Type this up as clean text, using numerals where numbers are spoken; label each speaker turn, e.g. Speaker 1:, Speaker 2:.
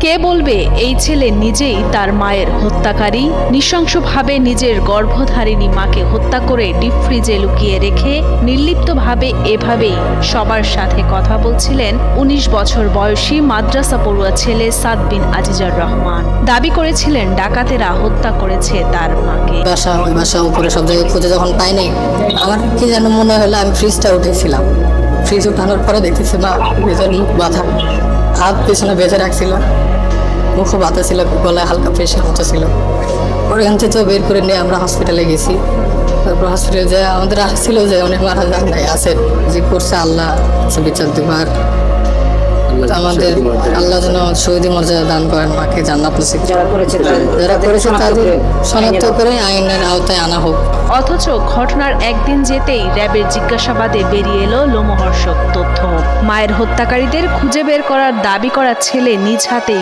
Speaker 1: কে বলবে এই ছেলে নিজেই তার মায়ের হত্যাকারী? নৃশংসভাবে নিজের গর্ভধারিণী মাকে হত্যা করে ডিপ ফ্রিজে লুকিয়ে রেখে নির্লিপ্তভাবে এভাবেই সবার সাথে কথা বলছিলেন ১৯ বছর বয়সী মাদ্রাসা পড়ুয়া ছেলে সাদ বিন আজিজার রহমান। দাবি করেছিলেন ডাকাতেরা হত্যা করেছে তার মাকে।
Speaker 2: ওই বাসা উপরে সব জায়গায় খুঁজে যখন পাইনি, আমার কি যেন মনে হলো আমি ফ্রিজটা উঠেছিলাম। ফ্রিজ উঠানোর পরে দেখতেছি না, ভেতর মুখ বাঁধা, হাত পেছনে বেঁধে রাখছিল, মুখও বাঁধা ছিল, গলায় হালকা প্রেশার মতো ছিল। ওখান থেকে তো বের করে নিয়ে আমরা হসপিটালে গেছি। তারপর হসপিটালে যে আমাদের আসছিল যে অনেক মারা যান নাই আছে, যে করছে আল্লাহ বিচার দিবার। আমাদের আল্লাহ যেন শহীদ মর্যাদা দান করেন, মাকে জান্নাত নসিব। যারা করেছে তাদের শনাক্ত করে আইনের আওতায় আনা হোক।
Speaker 1: অথচ ঘটনার একদিন যেতেই র্যাবের জিজ্ঞাসাবাদে বেরিয়ে এলো লোমহর্ষক তথ্য। মায়ের হত্যাকারীদের খুঁজে বের করার দাবি করা ছেলে নিজ হাতেই